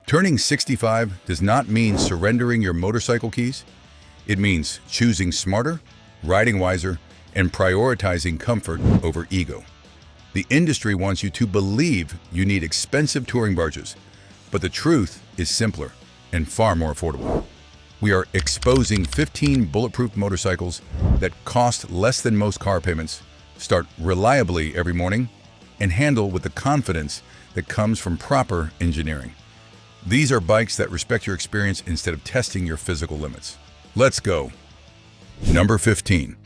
Turning 65 does not mean surrendering your motorcycle keys. It means choosing smarter, riding wiser, and prioritizing comfort over ego. The industry wants you to believe you need expensive touring barges, but the truth is simpler and far more affordable. We are exposing 15 bulletproof motorcycles that cost less than most car payments, start reliably every morning, and handle with the confidence that comes from proper engineering. These are bikes that respect your experience instead of testing your physical limits. Let's go. Number 15.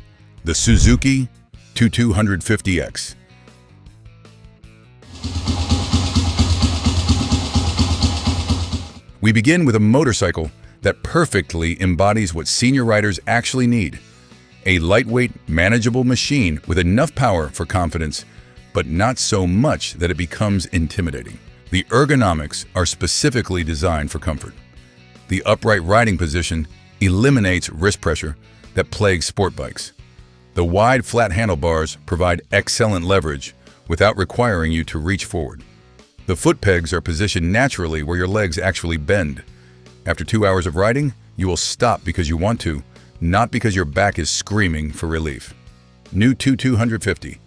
The Suzuki 250X. We begin with a motorcycle that perfectly embodies what senior riders actually need. A lightweight, manageable machine with enough power for confidence, but not so much that it becomes intimidating. The ergonomics are specifically designed for comfort. The upright riding position eliminates wrist pressure that plagues sport bikes. The wide, flat handlebars provide excellent leverage without requiring you to reach forward. The foot pegs are positioned naturally where your legs actually bend. After 2 hours of riding, you will stop because you want to, not because your back is screaming for relief. New 250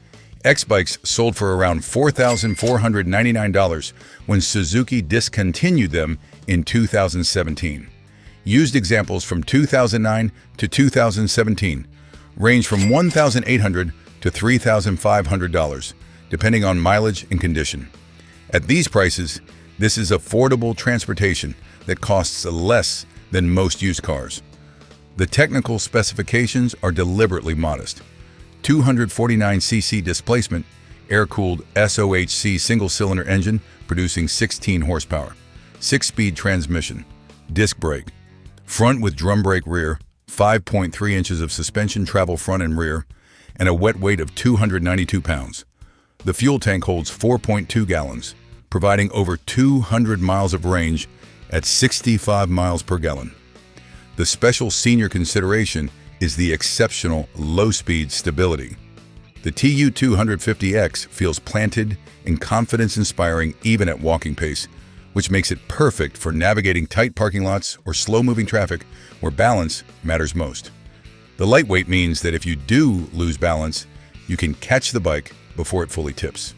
X bikes sold for around $4,499 when Suzuki discontinued them in 2017. Used examples from 2009 to 2017 range from $1,800 to $3,500, depending on mileage and condition. At these prices, this is affordable transportation that costs less than most used cars. The technical specifications are deliberately modest. 249cc displacement, air-cooled SOHC single-cylinder engine producing 16 horsepower, 6-speed transmission, disc brake, front with drum brake rear, 5.3 inches of suspension travel front and rear, and a wet weight of 292 pounds. The fuel tank holds 4.2 gallons, providing over 200 miles of range at 65 miles per gallon. The special senior consideration is the exceptional low-speed stability. The TU250X feels planted and confidence-inspiring even at walking pace, which makes it perfect for navigating tight parking lots or slow-moving traffic where balance matters most. The lightweight means that if you do lose balance, you can catch the bike before it fully tips.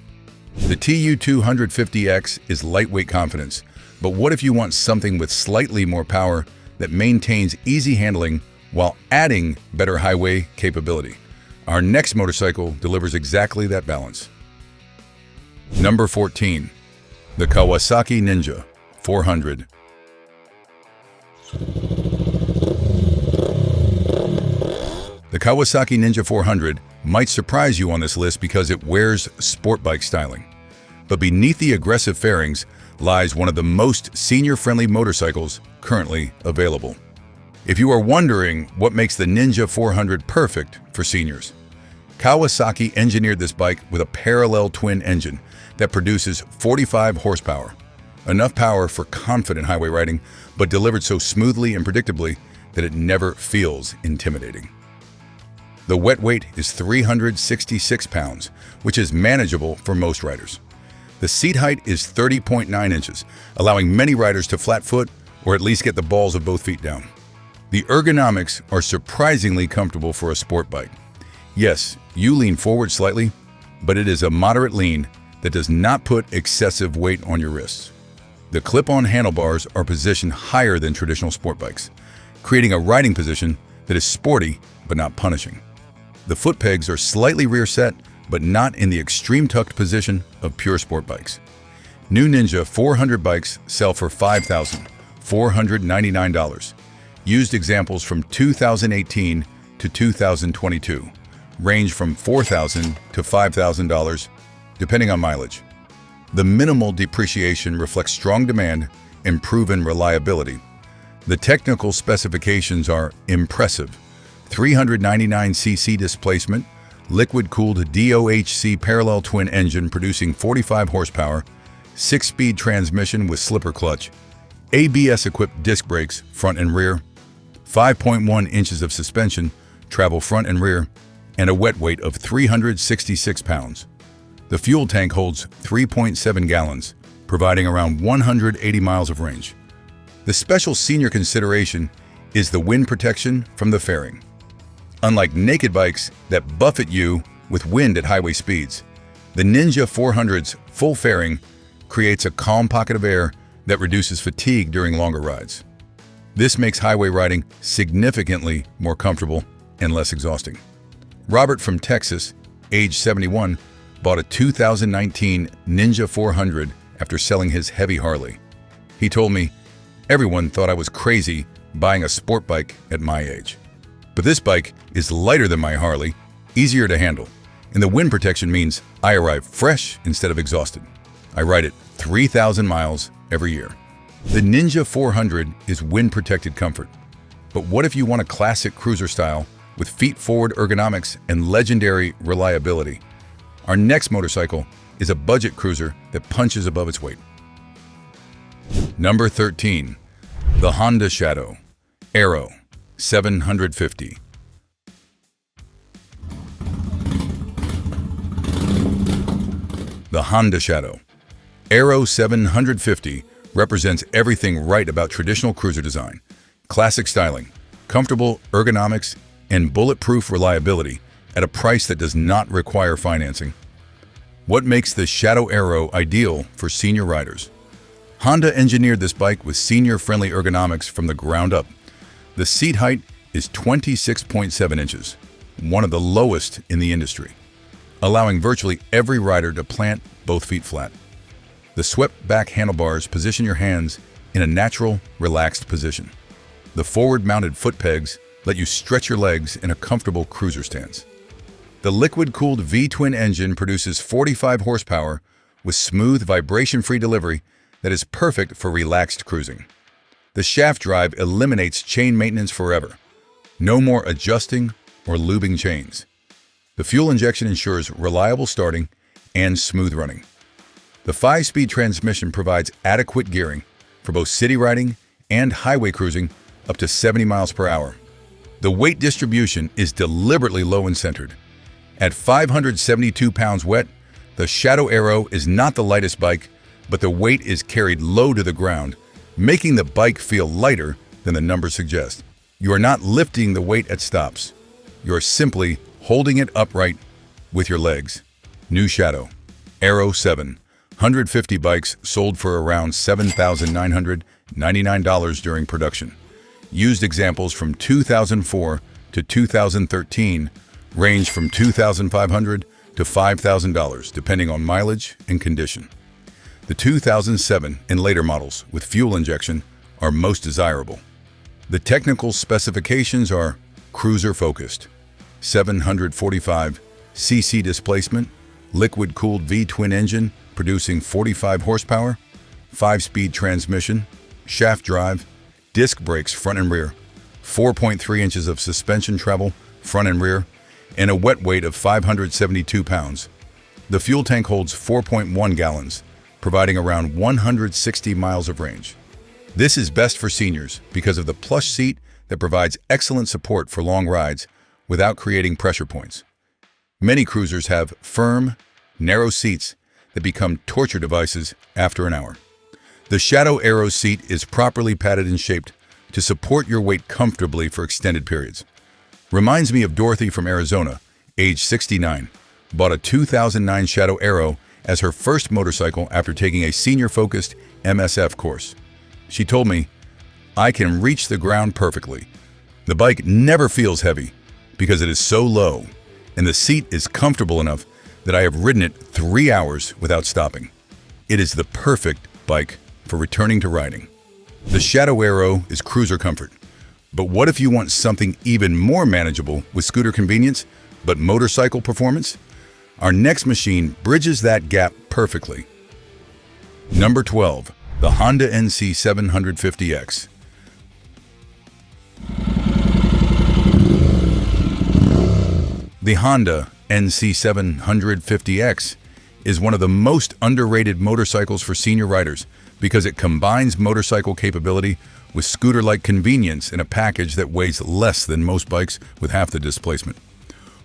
The TU250X is lightweight confidence, but what if you want something with slightly more power that maintains easy handling while adding better highway capability? Our next motorcycle delivers exactly that balance. Number 14. The Kawasaki Ninja 400. The Kawasaki Ninja 400 might surprise you on this list because it wears sport bike styling. But beneath the aggressive fairings lies one of the most senior-friendly motorcycles currently available. If you are wondering what makes the Ninja 400 perfect for seniors, Kawasaki engineered this bike with a parallel twin engine that produces 45 horsepower. Enough power for confident highway riding, but delivered so smoothly and predictably that it never feels intimidating. The wet weight is 366 pounds, which is manageable for most riders. The seat height is 30.9 inches, allowing many riders to flat foot or at least get the balls of both feet down. The ergonomics are surprisingly comfortable for a sport bike. Yes, you lean forward slightly, but it is a moderate lean that does not put excessive weight on your wrists. The clip-on handlebars are positioned higher than traditional sport bikes, creating a riding position that is sporty but not punishing. The foot pegs are slightly rear set, but not in the extreme tucked position of pure sport bikes. New Ninja 400 bikes sell for $5,499. Used examples from 2018 to 2022 range from $4,000 to $5,000, depending on mileage. The minimal depreciation reflects strong demand and proven reliability. The technical specifications are impressive. 399cc displacement, liquid-cooled DOHC parallel twin engine producing 45 horsepower, 6-speed transmission with slipper clutch, ABS-equipped disc brakes front and rear, 5.1 inches of suspension, travel front and rear, and a wet weight of 366 pounds. The fuel tank holds 3.7 gallons, providing around 180 miles of range. The special senior consideration is the wind protection from the fairing. Unlike naked bikes that buffet you with wind at highway speeds, the Ninja 400's full fairing creates a calm pocket of air that reduces fatigue during longer rides. This makes highway riding significantly more comfortable and less exhausting. Robert from Texas, age 71, bought a 2019 Ninja 400 after selling his heavy Harley. He told me, "Everyone thought I was crazy buying a sport bike at my age. But this bike is lighter than my Harley, easier to handle, and the wind protection means I arrive fresh instead of exhausted. I ride it 3,000 miles every year." The Ninja 400 is wind-protected comfort. But what if you want a classic cruiser style with feet-forward ergonomics and legendary reliability? Our next motorcycle is a budget cruiser that punches above its weight. Number 13. The Honda Shadow Aero 750. The Honda Shadow Aero 750 represents everything right about traditional cruiser design: classic styling, comfortable ergonomics, and bulletproof reliability at a price that does not require financing. What makes the Shadow Aero ideal for senior riders? Honda engineered this bike with senior-friendly ergonomics from the ground up. The seat height is 26.7 inches, one of the lowest in the industry, allowing virtually every rider to plant both feet flat. The swept-back handlebars position your hands in a natural, relaxed position. The forward-mounted foot pegs let you stretch your legs in a comfortable cruiser stance. The liquid-cooled V-twin engine produces 45 horsepower with smooth, vibration-free delivery that is perfect for relaxed cruising. The shaft drive eliminates chain maintenance forever. No more adjusting or lubing chains. The fuel injection ensures reliable starting and smooth running. The 5-speed transmission provides adequate gearing for both city riding and highway cruising up to 70 miles per hour. The weight distribution is deliberately low and centered. At 572 pounds wet, the Shadow Aero is not the lightest bike, but the weight is carried low to the ground, making the bike feel lighter than the numbers suggest. You are not lifting the weight at stops. You are simply holding it upright with your legs. New Shadow Aero 750 bikes sold for around $7,999 during production. Used examples from 2004 to 2013 range from $2,500 to $5,000 depending on mileage and condition. The 2007 and later models with fuel injection are most desirable. The technical specifications are cruiser-focused, 745 cc displacement, liquid-cooled V-twin engine producing 45 horsepower, 5-speed transmission, shaft drive, disc brakes front and rear, 4.3 inches of suspension travel front and rear, and a wet weight of 572 pounds. The fuel tank holds 4.1 gallons, providing around 160 miles of range. This is best for seniors because of the plush seat that provides excellent support for long rides without creating pressure points. Many cruisers have firm, narrow seats that become torture devices after an hour. The Shadow Aero seat is properly padded and shaped to support your weight comfortably for extended periods. Reminds me of Dorothy from Arizona, age 69, bought a 2009 Shadow Aero as her first motorcycle after taking a senior-focused MSF course. She told me, "I can reach the ground perfectly. The bike never feels heavy because it is so low, and the seat is comfortable enough that I have ridden it 3 hours without stopping. It is the perfect bike for returning to riding." The Shadow Aero is cruiser comfort. But what if you want something even more manageable with scooter convenience, but motorcycle performance? Our next machine bridges that gap perfectly. Number 12. The Honda NC 750X. The Honda NC 750X is one of the most underrated motorcycles for senior riders because it combines motorcycle capability with scooter-like convenience in a package that weighs less than most bikes with half the displacement.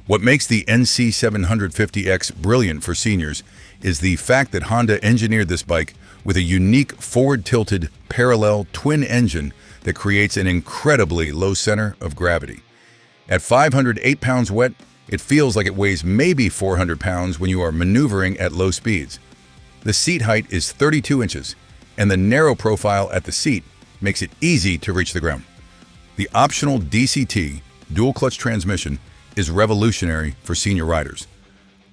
What makes the NC 750X brilliant for seniors is the fact that Honda engineered this bike with a unique forward-tilted parallel twin engine that creates an incredibly low center of gravity. At 508 pounds wet, it feels like it weighs maybe 400 pounds when you are maneuvering at low speeds. The seat height is 32 inches, and the narrow profile at the seat makes it easy to reach the ground. The optional DCT, dual clutch transmission, is revolutionary for senior riders.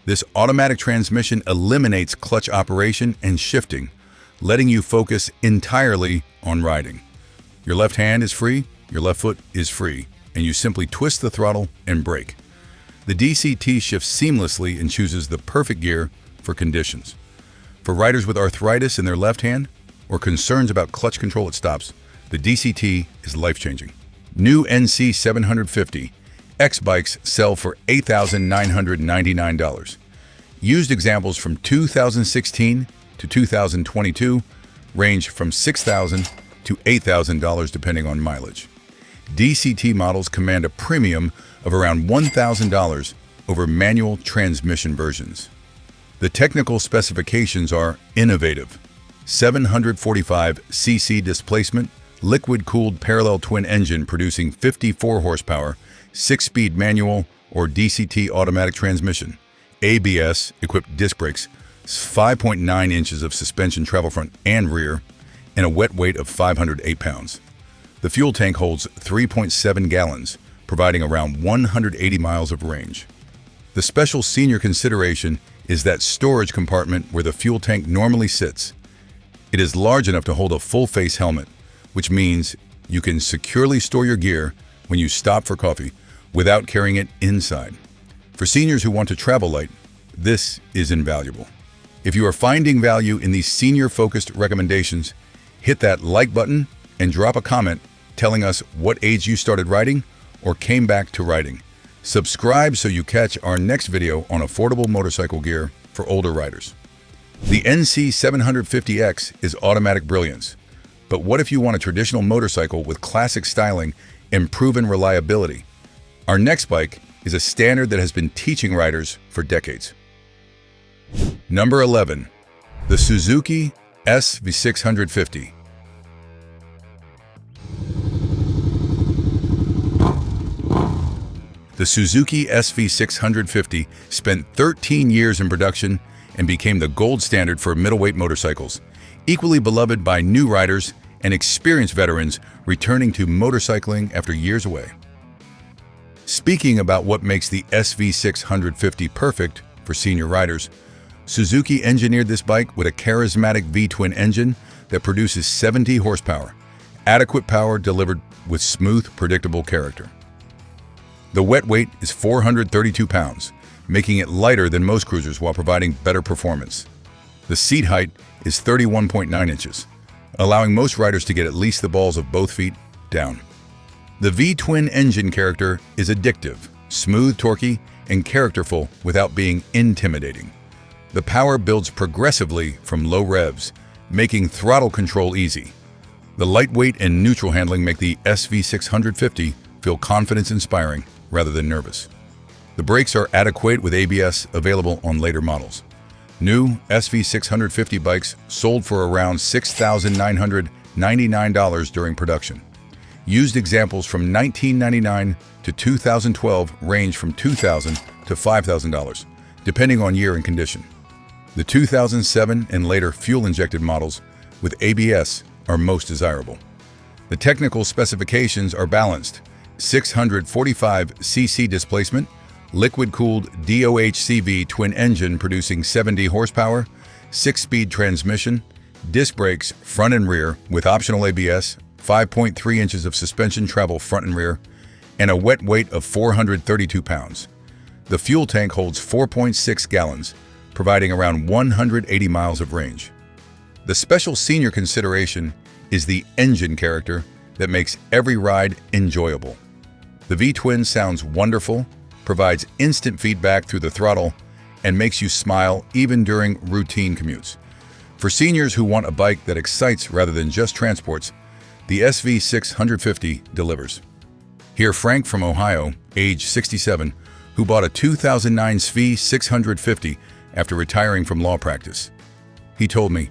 This automatic transmission eliminates clutch operation and shifting, letting you focus entirely on riding. Your left hand is free, your left foot is free, and you simply twist the throttle and brake. The DCT shifts seamlessly and chooses the perfect gear for conditions. For riders with arthritis in their left hand or concerns about clutch control at stops, the DCT is life-changing. New NC 750 X bikes sell for $8,999. Used examples from 2016 to 2022 range from $6,000 to $8,000 depending on mileage. DCT models command a premium of around $1,000 over manual transmission versions. The technical specifications are innovative. 745cc displacement, liquid-cooled parallel twin engine producing 54 horsepower, 6-speed manual or DCT automatic transmission, ABS-equipped disc brakes, 5.9 inches of suspension travel front and rear, and a wet weight of 508 pounds. The fuel tank holds 3.7 gallons, providing around 180 miles of range. The special senior consideration is that storage compartment where the fuel tank normally sits. It is large enough to hold a full-face helmet, which means you can securely store your gear when you stop for coffee without carrying it inside. For seniors who want to travel light, this is invaluable. If you are finding value in these senior-focused recommendations, hit that like button and drop a comment telling us what age you started riding or came back to riding. Subscribe so you catch our next video on affordable motorcycle gear for older riders. The NC 750X is automatic brilliance. But what if you want a traditional motorcycle with classic styling and proven reliability? Our next bike is a standard that has been teaching riders for decades. Number 11. The Suzuki SV650. The Suzuki SV650 spent 13 years in production and became the gold standard for middleweight motorcycles, equally beloved by new riders and experienced veterans returning to motorcycling after years away. Speaking about what makes the SV650 perfect for senior riders, Suzuki engineered this bike with a charismatic V-twin engine that produces 70 horsepower, adequate power delivered with smooth, predictable character. The wet weight is 432 pounds, making it lighter than most cruisers while providing better performance. The seat height is 31.9 inches, allowing most riders to get at least the balls of both feet down. The V-twin engine character is addictive, smooth, torquey, and characterful without being intimidating. The power builds progressively from low revs, making throttle control easy. The lightweight and neutral handling make the SV650 feel confidence-inspiring rather than nervous. The brakes are adequate with ABS available on later models. New SV650 bikes sold for around $6,999 during production. Used examples from 1999 to 2012 range from $2,000 to $5,000, depending on year and condition. The 2007 and later fuel-injected models with ABS are most desirable. The technical specifications are balanced: 645cc displacement, liquid-cooled DOHCV twin engine producing 70 horsepower, 6-speed transmission, disc brakes front and rear with optional ABS, 5.3 inches of suspension travel front and rear, and a wet weight of 432 pounds. The fuel tank holds 4.6 gallons, providing around 180 miles of range. The special senior consideration is the engine character that makes every ride enjoyable. The V-twin sounds wonderful, provides instant feedback through the throttle, and makes you smile even during routine commutes. For seniors who want a bike that excites rather than just transports, the SV650 delivers. Hear Frank from Ohio, age 67, who bought a 2009 SV650 after retiring from law practice. He told me,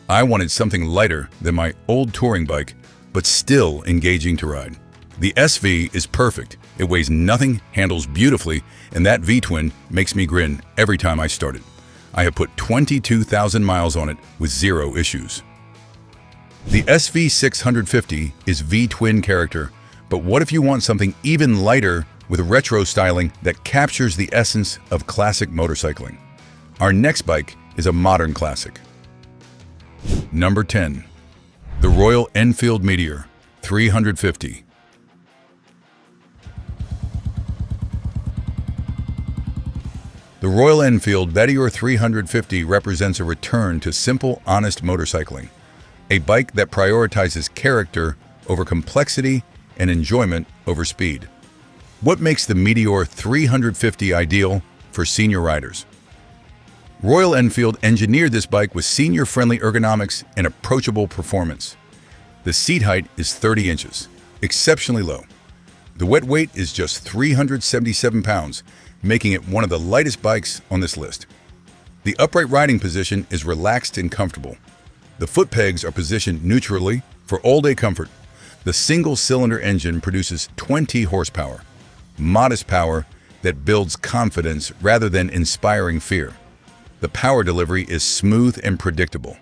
I wanted something lighter than my old touring bike, but still engaging to ride. The SV is perfect. It weighs nothing, handles beautifully, and that V-twin makes me grin every time I start it. I have put 22,000 miles on it with zero issues. The SV650 is V-twin character, but what if you want something even lighter with retro styling that captures the essence of classic motorcycling? Our next bike is a modern classic. Number 10. The Royal Enfield Meteor 350. The Royal Enfield Meteor 350 represents a return to simple, honest motorcycling, a bike that prioritizes character over complexity and enjoyment over speed. What makes the Meteor 350 ideal for senior riders? Royal Enfield engineered this bike with senior-friendly ergonomics and approachable performance. The seat height is 30 inches, exceptionally low. The wet weight is just 377 pounds, making it one of the lightest bikes on this list. The upright riding position is relaxed and comfortable. The foot pegs are positioned neutrally for all-day comfort. The single-cylinder engine produces 20 horsepower, modest power that builds confidence rather than inspiring fear. The power delivery is smooth and predictable.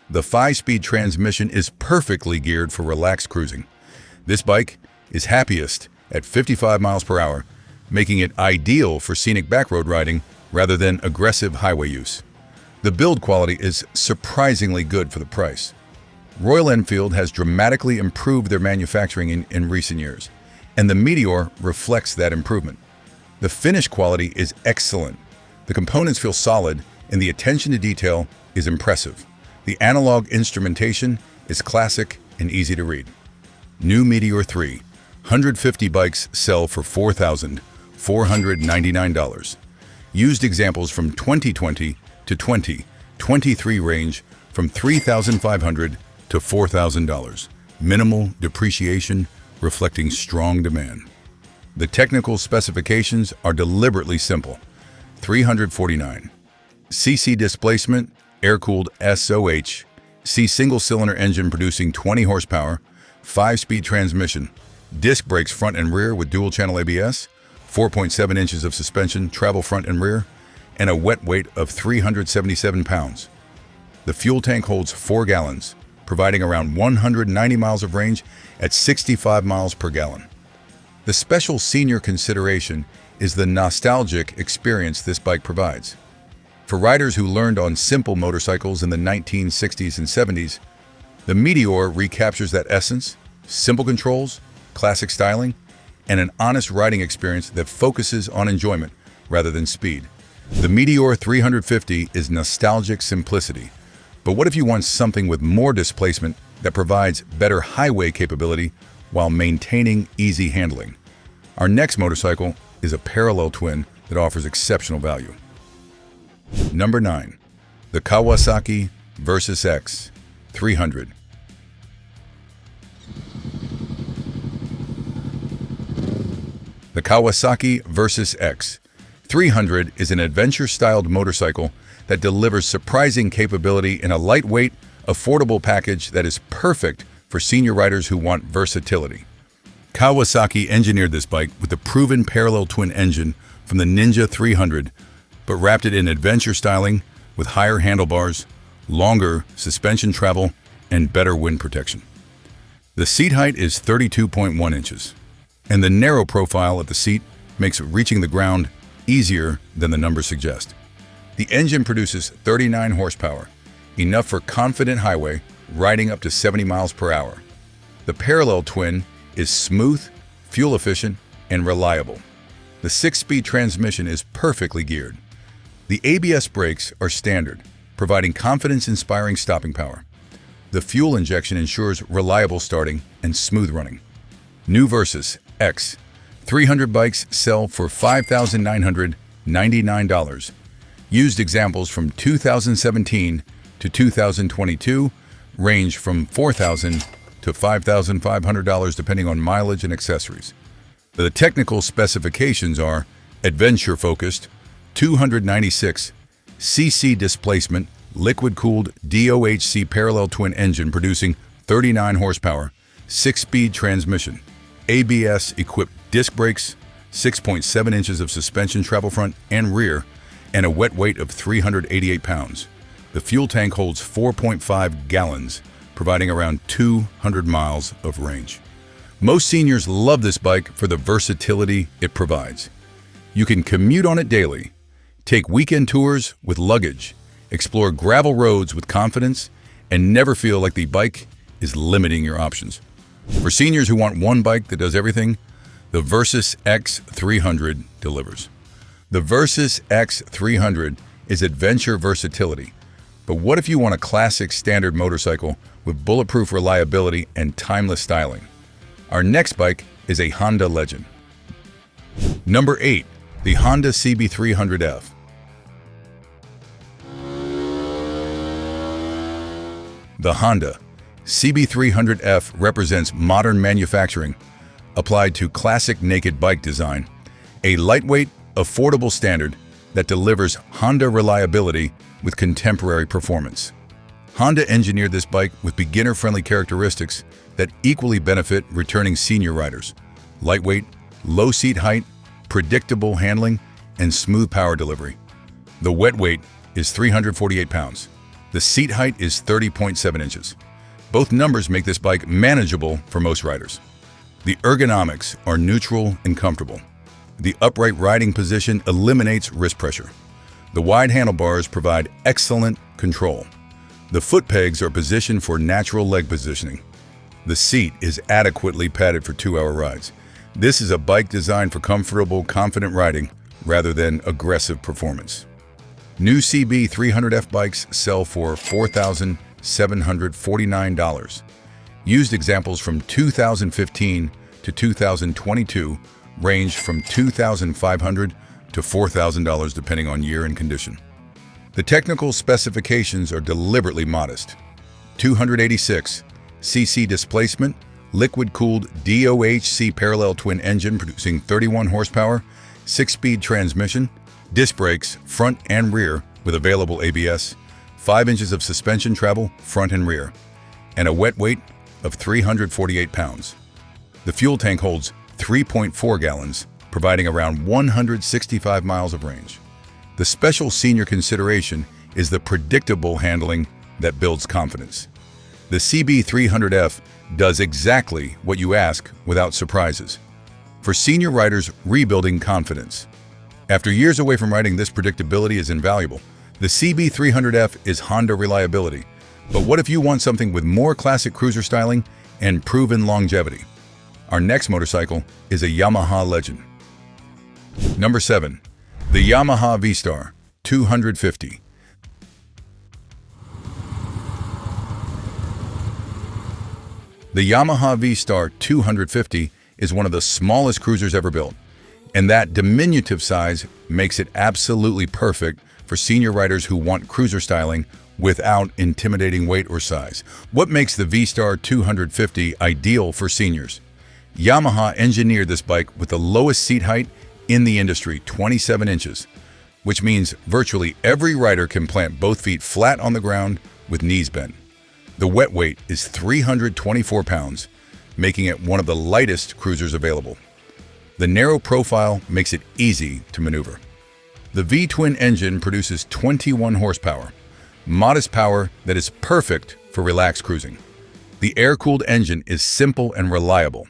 The 5-speed transmission is perfectly geared for relaxed cruising. This bike is happiest at 55 miles per hour, making it ideal for scenic backroad riding rather than aggressive highway use. The build quality is surprisingly good for the price. Royal Enfield has dramatically improved their manufacturing in recent years, and the Meteor reflects that improvement. The finish quality is excellent. The components feel solid, and the attention to detail is impressive. The analog instrumentation is classic and easy to read. New Meteor 350 bikes sell for $4,499. Used examples from 2020 to 2023 range from $3,500 to $4,000. Minimal depreciation reflecting strong demand. The technical specifications are deliberately simple. 349 cc displacement, air-cooled SOH, single-cylinder engine producing 20 horsepower, 5-speed transmission, disc brakes front and rear with dual-channel ABS, 4.7 inches of suspension, travel front and rear, and a wet weight of 377 pounds. The fuel tank holds 4 gallons, providing around 190 miles of range at 65 miles per gallon. The special senior consideration is the nostalgic experience this bike provides. For riders who learned on simple motorcycles in the 1960s and 70s, the Meteor recaptures that essence, simple controls, classic styling, and an honest riding experience that focuses on enjoyment rather than speed. The Meteor 350 is nostalgic simplicity, but what if you want something with more displacement that provides better highway capability while maintaining easy handling? Our next motorcycle is a parallel twin that offers exceptional value. Number 9. The Kawasaki Versys-X 300. The Kawasaki Versys-X 300 is an adventure-styled motorcycle that delivers surprising capability in a lightweight, affordable package that is perfect for senior riders who want versatility. Kawasaki engineered this bike with the proven parallel twin engine from the Ninja 300, but wrapped it in adventure styling with higher handlebars, longer suspension travel, and better wind protection. The seat height is 32.1 inches, and the narrow profile of the seat makes reaching the ground easier than the numbers suggest. The engine produces 39 horsepower, enough for confident highway riding up to 70 miles per hour. The parallel twin is smooth, fuel-efficient, and reliable. The 6-speed transmission is perfectly geared. The ABS brakes are standard, providing confidence-inspiring stopping power. The fuel injection ensures reliable starting and smooth running. New Versys-X 300 bikes sell for $5,999. Used examples from 2017 to 2022 range from $4,000 to $5,500 depending on mileage and accessories. The technical specifications are adventure-focused, 296 cc displacement liquid-cooled 𝐑𝐄𝐀 parallel twin engine producing 39 horsepower, 6-speed transmission, ABS-equipped disc brakes, 6.7 inches of suspension travel front and rear, and a wet weight of 388 pounds. The fuel tank holds 4.5 gallons, providing around 200 miles of range. Most seniors love this bike for the versatility it provides. You can commute on it daily, take weekend tours with luggage, explore gravel roads with confidence, and never feel like the bike is limiting your options. For seniors who want one bike that does everything, the Versys-X 300 delivers. The Versys-X 300 is adventure versatility. But what if you want a classic standard motorcycle with bulletproof reliability and timeless styling? Our next bike is a Honda legend. Number 8. The Honda CB300F. The Honda CB300F represents modern manufacturing applied to classic naked bike design, a lightweight, affordable standard that delivers Honda reliability with contemporary performance. Honda engineered this bike with beginner-friendly characteristics that equally benefit returning senior riders: lightweight, low seat height, predictable handling, and smooth power delivery. The wet weight is 348 pounds. The seat height is 30.7 inches. Both numbers make this bike manageable for most riders. The ergonomics are neutral and comfortable. The upright riding position eliminates wrist pressure. The wide handlebars provide excellent control. The foot pegs are positioned for natural leg positioning. The seat is adequately padded for 2-hour rides. This is a bike designed for comfortable, confident riding rather than aggressive performance. New CB300F bikes sell for $4,749. Used examples from 2015 to 2022 range from $2,500 to $4,000 depending on year and condition. The technical specifications are deliberately modest. 286 cc displacement, liquid-cooled 𝐑𝐄𝐀 parallel twin engine producing 31 horsepower, 6-speed transmission, disc brakes front and rear with available ABS, 5 inches of suspension travel front and rear, and a wet weight of 348 pounds. The fuel tank holds 3.4 gallons, providing around 165 miles of range. The special senior consideration is the predictable handling that builds confidence. The CB300F does exactly what you ask without surprises. For senior riders rebuilding confidence. After years away from riding, this predictability is invaluable. The CB300F is Honda reliability. But what if you want something with more classic cruiser styling and proven longevity? Our next motorcycle is a Yamaha legend. Number 7. The Yamaha V-Star 250. The Yamaha V-Star 250 is one of the smallest cruisers ever built, and that diminutive size makes it absolutely perfect for senior riders who want cruiser styling without intimidating weight or size. What makes the V-Star 250 ideal for seniors? Yamaha engineered this bike with the lowest seat height in the industry, 27 inches, which means virtually every rider can plant both feet flat on the ground with knees bent. The wet weight is 324 pounds, making it one of the lightest cruisers available. The narrow profile makes it easy to maneuver. The V-twin engine produces 21 horsepower, modest power that is perfect for relaxed cruising. The air-cooled engine is simple and reliable.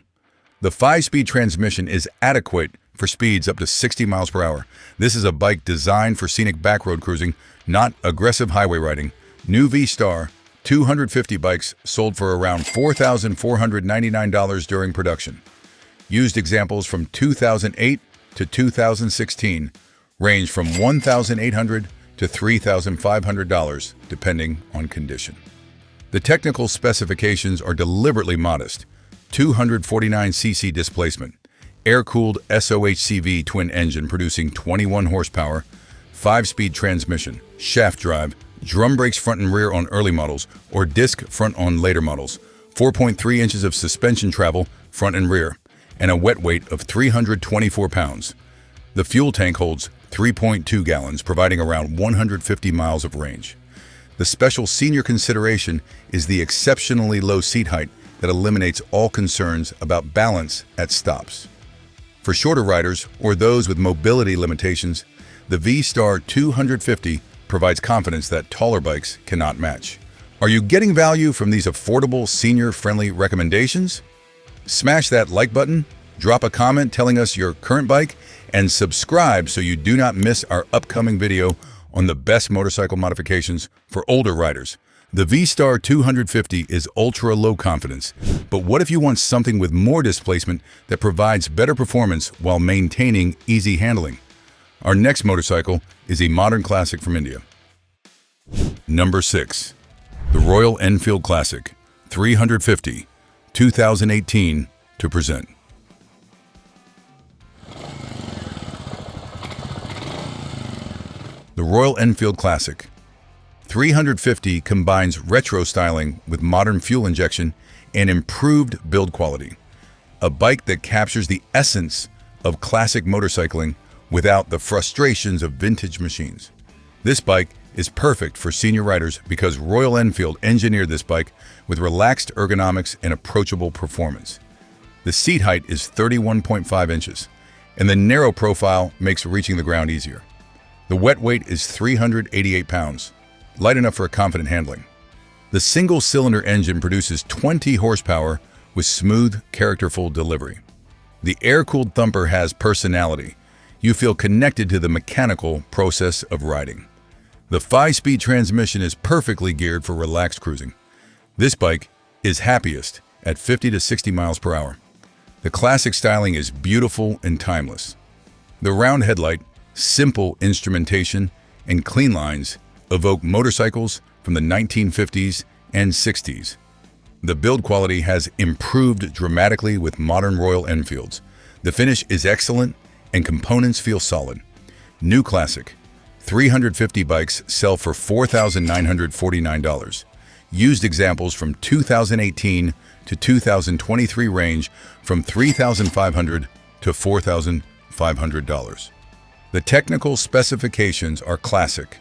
The 5-speed transmission is adequate for speeds up to 60 miles per hour. This is a bike designed for scenic backroad cruising, not aggressive highway riding. New V-Star 250 bikes sold for around $4,499 during production. Used examples from 2008 to 2016 range from $1,800 to $3,500 depending on condition. The technical specifications are deliberately modest. 249 cc displacement, air-cooled SOHCV twin engine producing 21 horsepower, 5-speed transmission, shaft drive, drum brakes front and rear on early models or disc front on later models, 4.3 inches of suspension travel front and rear, and a wet weight of 324 pounds. The fuel tank holds 3.2 gallons, providing around 150 miles of range. The special senior consideration is the exceptionally low seat height that eliminates all concerns about balance at stops. For shorter riders or those with mobility limitations, the V-Star 250 provides confidence that taller bikes cannot match. Are you getting value from these affordable, senior-friendly recommendations? Smash that like button, drop a comment telling us your current bike, and subscribe so you do not miss our upcoming video on the best motorcycle modifications for older riders. The V-Star 250 is ultra-low confidence, but what if you want something with more displacement that provides better performance while maintaining easy handling? Our next motorcycle is a modern classic from India. Number 6. The Royal Enfield Classic 350, 2018 to present. The Royal Enfield Classic 350 combines retro styling with modern fuel injection and improved build quality. A bike that captures the essence of classic motorcycling without the frustrations of vintage machines. This bike is perfect for senior riders because Royal Enfield engineered this bike with relaxed ergonomics and approachable performance. The seat height is 31.5 inches, and the narrow profile makes reaching the ground easier. The wet weight is 388 pounds, light enough for confident handling. The single-cylinder engine produces 20 horsepower with smooth, characterful delivery. The air-cooled thumper has personality. You feel connected to the mechanical process of riding. The 5-speed transmission is perfectly geared for relaxed cruising. This bike is happiest at 50 to 60 miles per hour. The classic styling is beautiful and timeless. The round headlight, simple instrumentation, and clean lines evoke motorcycles from the 1950s and 60s. The build quality has improved dramatically with modern Royal Enfields. The finish is excellent and components feel solid. New Classic 350 bikes sell for $4,949. Used examples from 2018 to 2023 range from $3,500 to $4,500. The technical specifications are classic.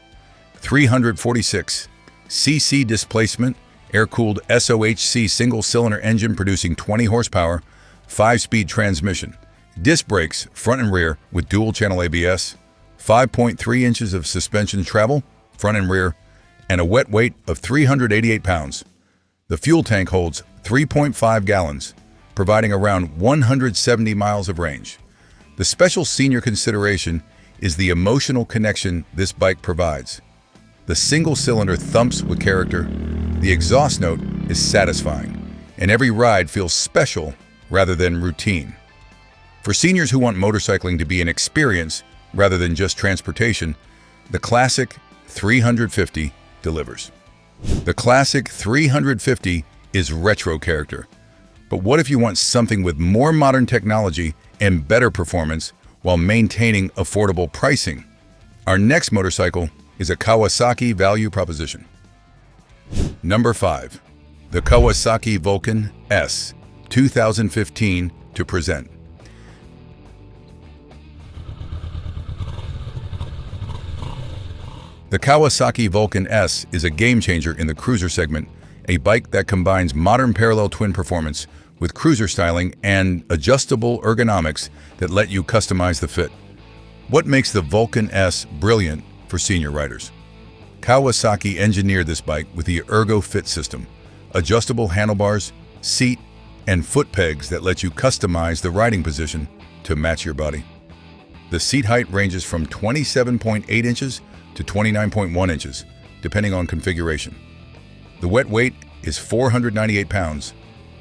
346 cc displacement, air-cooled SOHC single-cylinder engine producing 20 horsepower, 5-speed transmission, disc brakes front and rear with dual-channel ABS, 5.3 inches of suspension travel, front and rear, and a wet weight of 388 pounds. The fuel tank holds 3.5 gallons, providing around 170 miles of range. The special senior consideration is the emotional connection this bike provides. The single-cylinder thumps with character, the exhaust note is satisfying, and every ride feels special rather than routine. For seniors who want motorcycling to be an experience rather than just transportation, the Classic 350 delivers. The Classic 350 is retro character. But what if you want something with more modern technology and better performance while maintaining affordable pricing? Our next motorcycle is a Kawasaki value proposition. Number 5. The Kawasaki Vulcan S 2015 to present. The Kawasaki Vulcan S is a game-changer in the cruiser segment, a bike that combines modern parallel twin performance with cruiser styling and adjustable ergonomics that let you customize the fit. What makes the Vulcan S brilliant for senior riders? Kawasaki engineered this bike with the Ergo Fit system, adjustable handlebars, seat, and foot pegs that let you customize the riding position to match your body. The seat height ranges from 27.8 inches to 29.1 inches, depending on configuration. The wet weight is 498 pounds,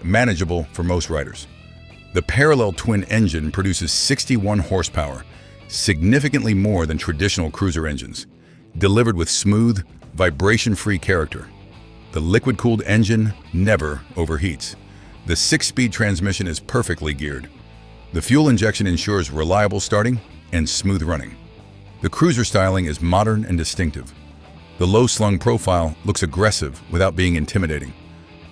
manageable for most riders. The parallel twin engine produces 61 horsepower, significantly more than traditional cruiser engines, delivered with smooth, vibration-free character. The liquid-cooled engine never overheats. The 6-speed transmission is perfectly geared. The fuel injection ensures reliable starting and smooth running. The cruiser styling is modern and distinctive. The low-slung profile looks aggressive without being intimidating.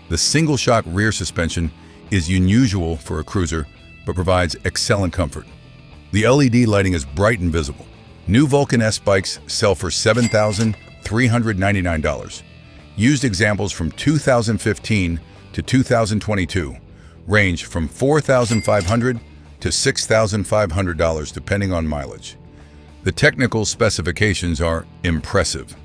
The single-shock rear suspension is unusual for a cruiser, but provides excellent comfort. The LED lighting is bright and visible. New Vulcan S bikes sell for $7,399. Used examples from 2015 to 2022 range from $4,500 to $6,500 depending on mileage. The technical specifications are impressive.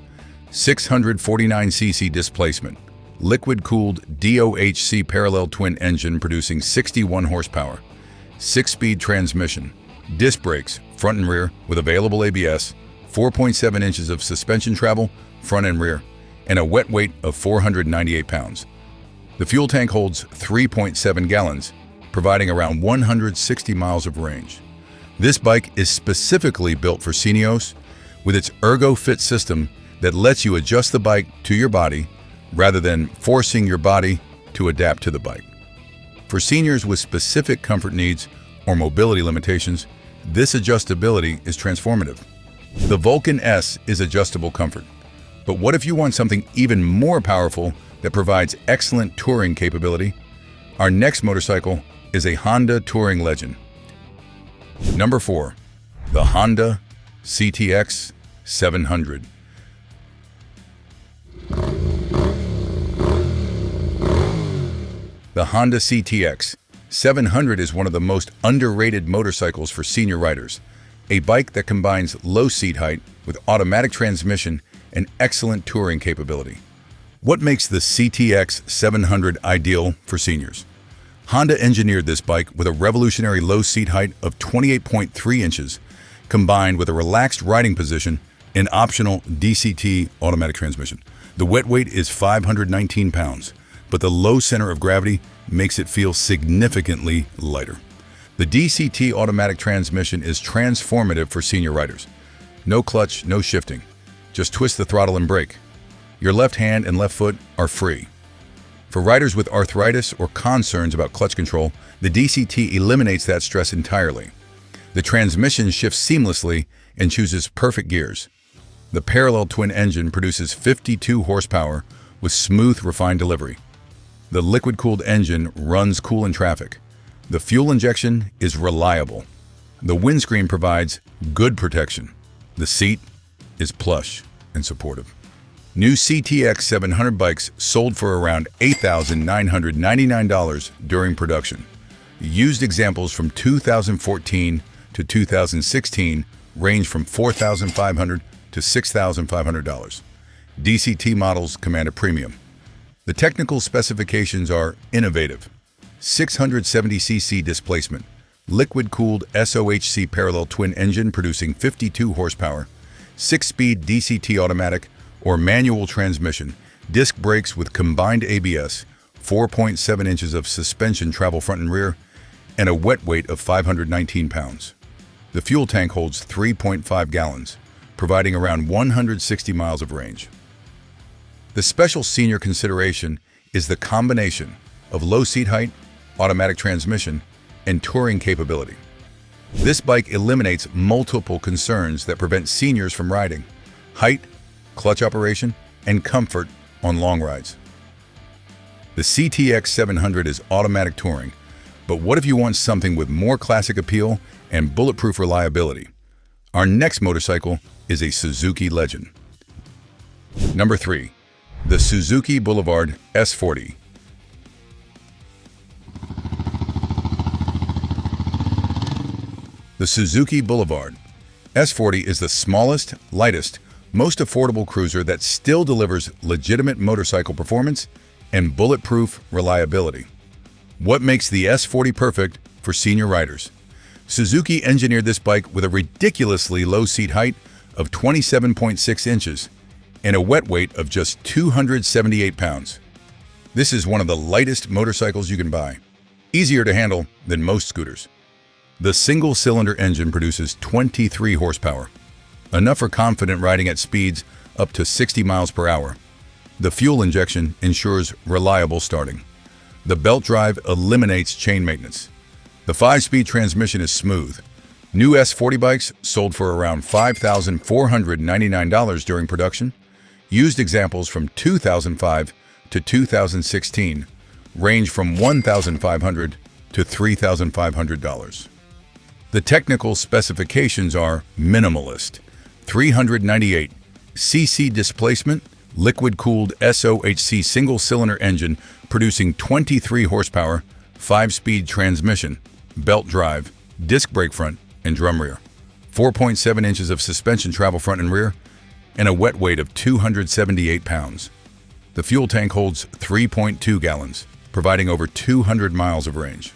649cc displacement, liquid-cooled DOHC parallel twin engine producing 61 horsepower, 6-speed transmission, disc brakes, front and rear with available ABS, 4.7 inches of suspension travel, front and rear, and a wet weight of 498 pounds. The fuel tank holds 3.7 gallons, providing around 160 miles of range. This bike is specifically built for seniors with its ErgoFit system that lets you adjust the bike to your body rather than forcing your body to adapt to the bike. For seniors with specific comfort needs or mobility limitations, this adjustability is transformative. The Vulcan S is adjustable comfort. But what if you want something even more powerful that provides excellent touring capability? Our next motorcycle is a Honda touring legend. Number 4, the Honda CTX 700. The Honda CTX 700 is one of the most underrated motorcycles for senior riders, a bike that combines low seat height with automatic transmission and excellent touring capability. What makes the CTX 700 ideal for seniors? Honda engineered this bike with a revolutionary low seat height of 28.3 inches, combined with a relaxed riding position and optional DCT automatic transmission. The wet weight is 519 pounds, but the low center of gravity makes it feel significantly lighter. The DCT automatic transmission is transformative for senior riders. No clutch, no shifting. Just twist the throttle and brake. Your left hand and left foot are free. For riders with arthritis or concerns about clutch control, the DCT eliminates that stress entirely. The transmission shifts seamlessly and chooses perfect gears. The parallel twin engine produces 52 horsepower with smooth, refined delivery. The liquid-cooled engine runs cool in traffic. The fuel injection is reliable. The windscreen provides good protection. The seat is plush and supportive. New CTX 700 bikes sold for around $8,999 during production. Used examples from 2014 to 2016 range from $4,500 to $6,500. DCT models command a premium. The technical specifications are innovative. 670cc displacement, liquid-cooled SOHC parallel twin engine producing 52 horsepower, 6-speed DCT automatic or manual transmission, disc brakes with combined ABS, 4.7 inches of suspension travel front and rear, and a wet weight of 519 pounds. The fuel tank holds 3.5 gallons, providing around 160 miles of range. The special senior consideration is the combination of low seat height, automatic transmission, and touring capability. This bike eliminates multiple concerns that prevent seniors from riding: height, clutch operation, and comfort on long rides. The CTX 700 is automatic touring, but what if you want something with more classic appeal and bulletproof reliability? Our next motorcycle is a Suzuki legend. Number 3, the Suzuki Boulevard S40. The Suzuki Boulevard S40 is the smallest, lightest, most affordable cruiser that still delivers legitimate motorcycle performance and bulletproof reliability. What makes the S40 perfect for senior riders? Suzuki engineered this bike with a ridiculously low seat height of 27.6 inches and a wet weight of just 278 pounds. This is one of the lightest motorcycles you can buy, easier to handle than most scooters. The single-cylinder engine produces 23 horsepower, enough for confident riding at speeds up to 60 miles per hour. The fuel injection ensures reliable starting. The belt drive eliminates chain maintenance. The 5-speed transmission is smooth. New S40 bikes sold for around $5,499 during production. Used examples from 2005 to 2016 range from $1,500 to $3,500. The technical specifications are minimalist: 398cc displacement, liquid-cooled SOHC single-cylinder engine producing 23 horsepower, 5-speed transmission, belt drive, disc brake front, and drum rear, 4.7 inches of suspension travel front and rear, and a wet weight of 278 pounds. The fuel tank holds 3.2 gallons, providing over 200 miles of range.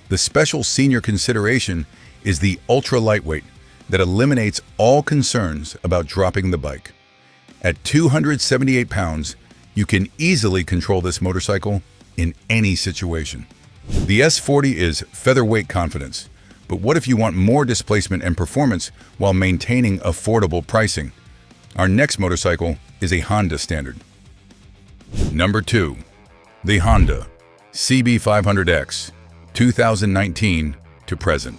The special senior consideration is the ultra-lightweight that eliminates all concerns about dropping the bike. At 278 pounds, you can easily control this motorcycle in any situation. The S40 is featherweight confidence, but what if you want more displacement and performance while maintaining affordable pricing? Our next motorcycle is a Honda standard. Number 2. The Honda CB500X, 2019 to present.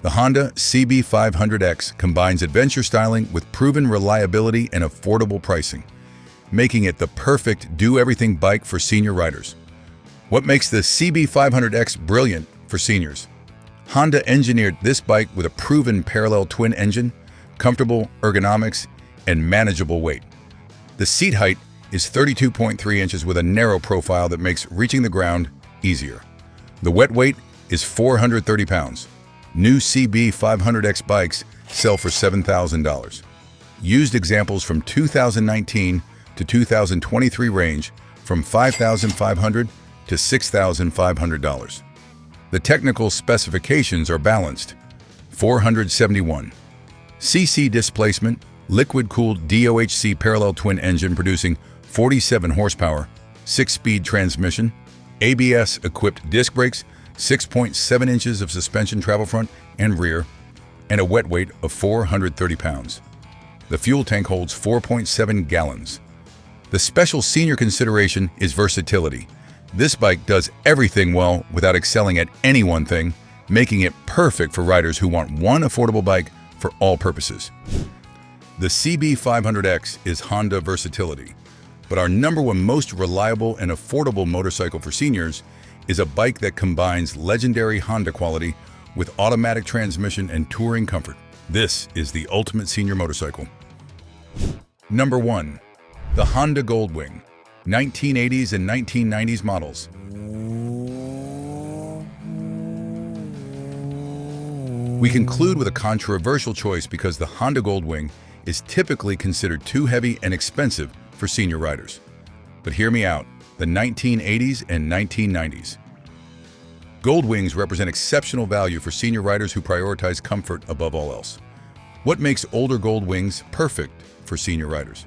The Honda CB500X combines adventure styling with proven reliability and affordable pricing, making it the perfect do-everything bike for senior riders. What makes the CB500X brilliant for seniors? Honda engineered this bike with a proven parallel twin engine, comfortable ergonomics, and manageable weight. The seat height is 32.3 inches with a narrow profile that makes reaching the ground easier. The wet weight is 430 pounds. New CB500X bikes sell for $7,000. Used examples from 2019 to 2023 range from $5,500 to $6,500. The technical specifications are balanced. 471 cc displacement, liquid-cooled DOHC parallel twin engine producing 47 horsepower, 6-speed transmission, ABS-equipped disc brakes, 6.7 inches of suspension travel front and rear, and a wet weight of 430 pounds. The fuel tank holds 4.7 gallons. The special senior consideration is versatility. This bike does everything well without excelling at any one thing, making it perfect for riders who want one affordable bike for all purposes. The CB500X is Honda versatility, but our number one most reliable and affordable motorcycle for seniors is a bike that combines legendary Honda quality with automatic transmission and touring comfort. This is the ultimate senior motorcycle. Number 1. The Honda Goldwing, 1980s and 1990s models. We conclude with a controversial choice because the Honda Goldwing is typically considered too heavy and expensive for senior riders. But hear me out, the 1980s and 1990s. Goldwings represent exceptional value for senior riders who prioritize comfort above all else. What makes older Goldwings perfect for senior riders?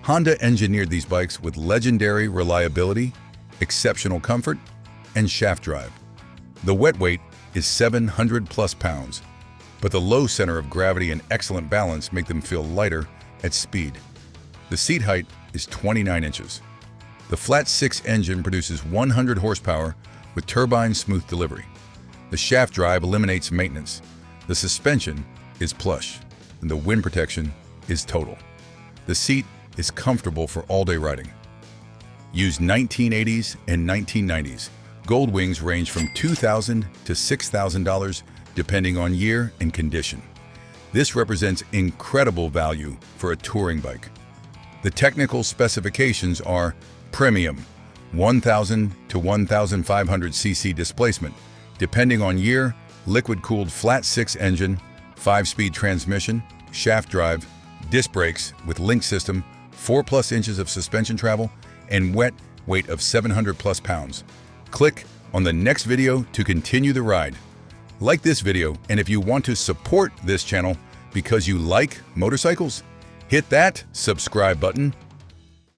Honda engineered these bikes with legendary reliability, exceptional comfort, and shaft drive. The wet weight is 700 plus pounds, but the low center of gravity and excellent balance make them feel lighter at speed. The seat height is 29 inches. The flat 6 engine produces 100 horsepower with turbine smooth delivery. The shaft drive eliminates maintenance. The suspension is plush, and the wind protection is total. The seat is comfortable for all-day riding. Used 1980s and 1990s, Goldwings range from $2,000 to $6,000 depending on year and condition. This represents incredible value for a touring bike. The technical specifications are premium, 1,000 to 1,500 cc displacement, depending on year, liquid-cooled flat 6 engine, 5-speed transmission, shaft drive, disc brakes with link system, 4+ inches of suspension travel, and wet weight of 700 plus pounds. Click on the next video to continue the ride. Like this video, and if you want to support this channel because you like motorcycles, hit that subscribe button